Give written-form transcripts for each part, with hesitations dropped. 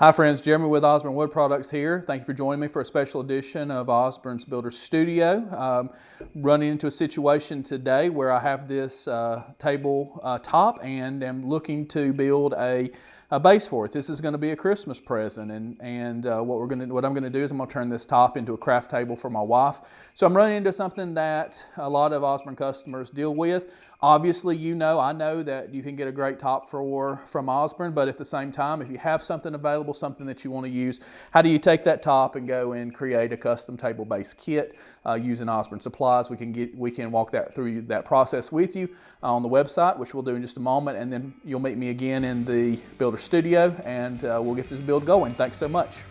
Hi friends, Jeremy with Osborne Wood Products here. Thank you for joining me for a special edition of Osborne's Builder Studio. Running into a situation today where I have this table top and am looking to build a base for it. This is going to be a Christmas present, and what I'm going to do is I'm going to turn this top into a craft table for my wife. So I'm running into something that a lot of Osborne customers deal with. Obviously, I know that you can get a great top from Osborne, but at the same time, if you have something available, something that you want to use, how do you take that top and go and create a custom table base kit using Osborne supplies? We can walk through that process with you on the website, which we'll do in just a moment, and then you'll meet me again in the Builder Studio, and we'll get this build going. Thanks so much.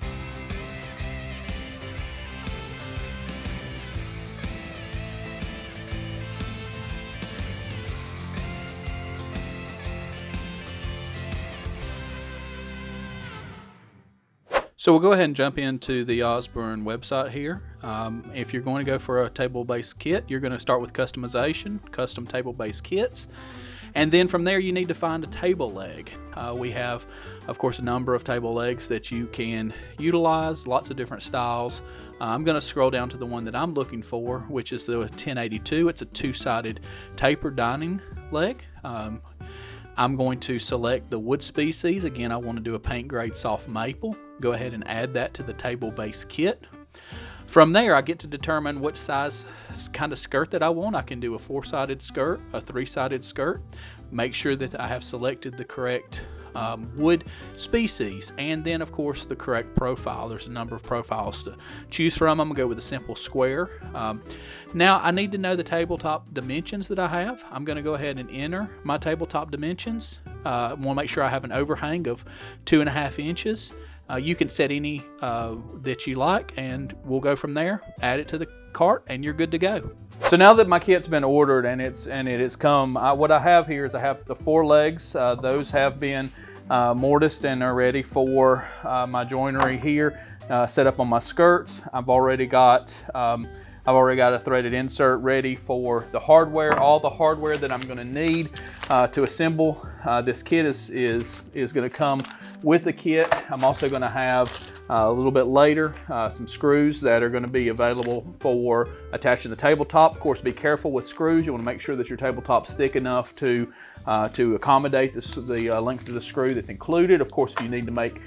So we'll go ahead and jump into the Osborne website here. If you're going to go for a table base kit, you're going to start with customization, custom table base kits. And then from there, you need to find a table leg. We have, of course, a number of table legs that you can utilize, lots of different styles. I'm going to scroll down to the one that I'm looking for, which is the 1082. It's a two-sided tapered dining leg. I'm going to select the wood species. Again, I want to do a paint grade soft maple. Go ahead and add that to the table base kit. From there, I get to determine which size kind of skirt that I want. I can do a 4-sided skirt, a 3-sided skirt. Make sure that I have selected the correct wood species, and then of course the correct profile. There's a number of profiles to choose from. I'm gonna go with a simple square. Now I need to know the tabletop dimensions that I have. I'm gonna go ahead and enter my tabletop dimensions. I want to make sure I have an overhang of 2.5 inches. You can set any that you like, and we'll go from there. Add it to the cart and you're good to go. So now that my kit's been ordered and it has come, what I have here is I have the 4 legs. Those have been mortised and are ready for my joinery here, set up on my skirts. I've already got a threaded insert ready for the hardware. All the hardware that I'm going to need to assemble this kit is going to come with the kit. I'm also going to have a little bit later some screws that are going to be available for attaching the tabletop. Of course, be careful with screws. You want to make sure that your tabletop's thick enough to accommodate the length of the screw that's included. Of course, if you need to make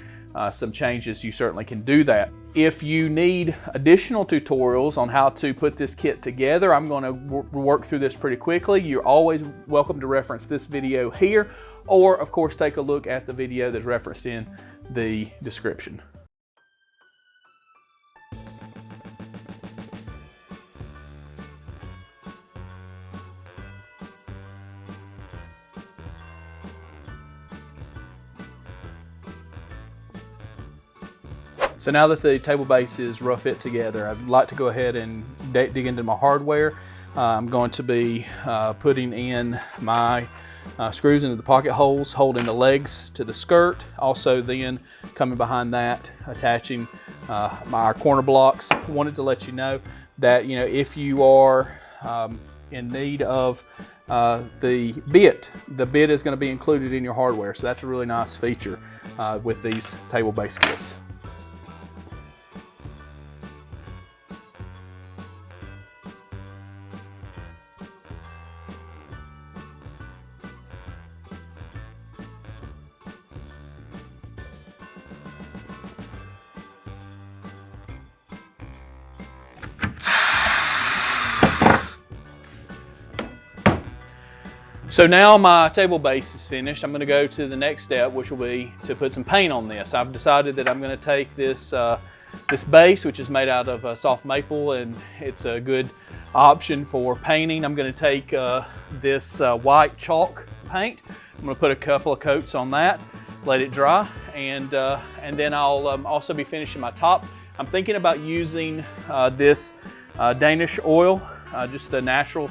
some changes, you certainly can do that. If you need additional tutorials on how to put this kit together, I'm going to work through this pretty quickly. You're always welcome to reference this video here, or of course take a look at the video that's referenced in the description. So now that the table base is rough fit together, I'd like to go ahead and dig into my hardware. I'm going to be putting in my screws into the pocket holes, holding the legs to the skirt. Also then coming behind that, attaching our corner blocks. Wanted to let you know that if you are in need of the bit is going to be included in your hardware. So that's a really nice feature with these table base kits. So now my table base is finished. I'm going to go to the next step, which will be to put some paint on this. I've decided that I'm going to take this base, which is made out of soft maple, and it's a good option for painting. I'm going to take this white chalk paint. I'm going to put a couple of coats on that, let it dry, and then I'll also be finishing my top. I'm thinking about using this Danish oil, just the natural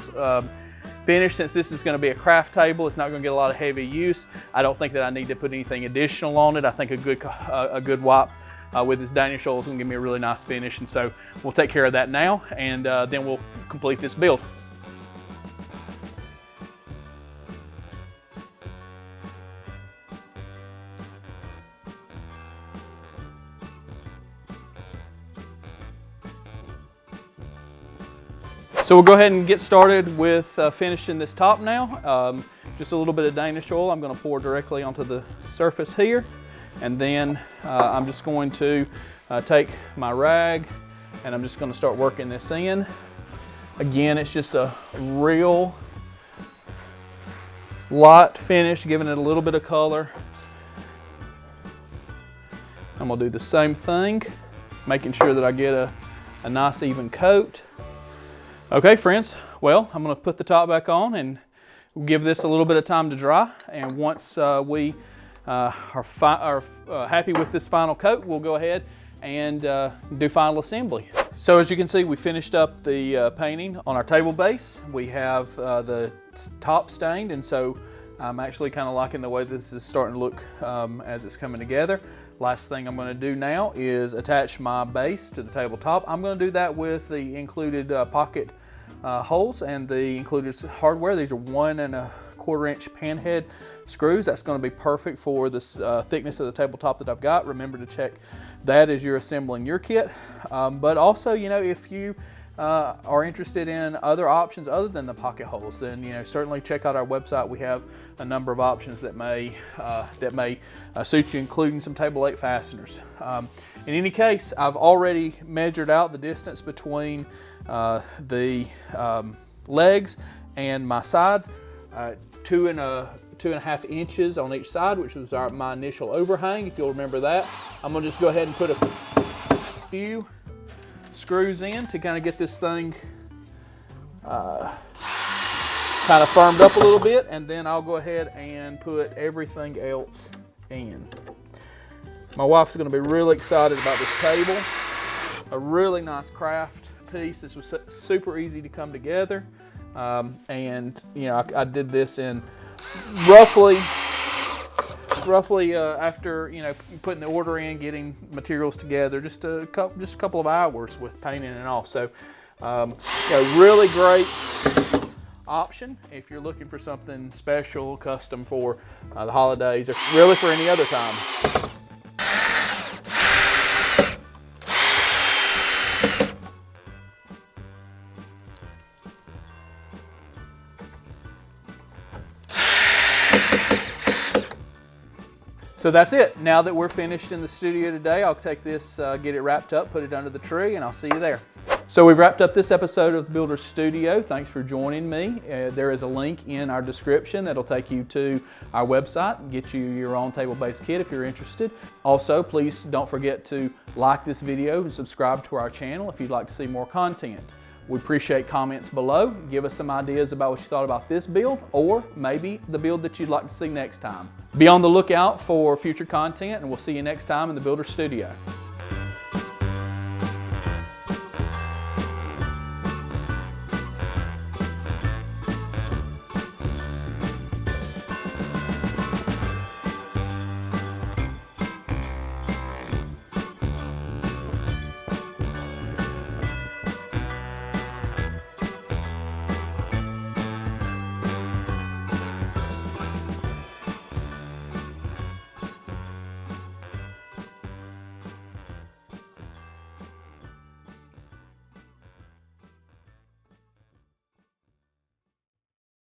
finish. Since this is going to be a craft table, it's not going to get a lot of heavy use. I don't think that I need to put anything additional on it. I think a good wipe with this Danish oil is going to give me a really nice finish, and so we'll take care of that now, and then we'll complete this build. So we'll go ahead and get started with finishing this top now. Just a little bit of Danish oil I'm going to pour directly onto the surface here, and then I'm just going to take my rag and I'm just going to start working this in. Again, it's just a real light finish, giving it a little bit of color. I'm going to do the same thing, making sure that I get a nice even coat. Okay, friends, well, I'm going to put the top back on and we'll give this a little bit of time to dry. And once we are happy with this final coat, we'll go ahead and do final assembly. So as you can see, we finished up the painting on our table base. We have the top stained, and so I'm actually kind of liking the way this is starting to look as it's coming together. Last thing I'm going to do now is attach my base to the tabletop. I'm going to do that with the included pocket holes and the included hardware. These are 1 1/4 inch panhead screws. That's going to be perfect for this thickness of the tabletop that I've got. Remember to check that as you're assembling your kit. But also, you know, if you are interested in other options other than the pocket holes, then certainly check out our website. We have a number of options that may suit you, including some table 8 fasteners. In any case, I've already measured out the distance between the legs and my sides, 2.5 inches on each side, which was my initial overhang, if you'll remember that. I'm gonna just go ahead and put a few screws in to kind of get this thing kind of firmed up a little bit, and then I'll go ahead and put everything else in. My wife's going to be really excited about this table. A really nice craft piece. This was super easy to come together, and I did this in roughly after putting the order in, getting materials together, just a couple of hours with painting and all. So really great option if you're looking for something special, custom for the holidays, or really for any other time. So that's it. Now that we're finished in the studio today, I'll take this, get it wrapped up, put it under the tree, and I'll see you there. So we've wrapped up this episode of the Builder's Studio. Thanks for joining me. There is a link in our description that'll take you to our website and get you your own table-based kit if you're interested. Also, please don't forget to like this video and subscribe to our channel if you'd like to see more content. We appreciate comments below. Give us some ideas about what you thought about this build, or maybe the build that you'd like to see next time. Be on the lookout for future content, and we'll see you next time in the Builder's Studio.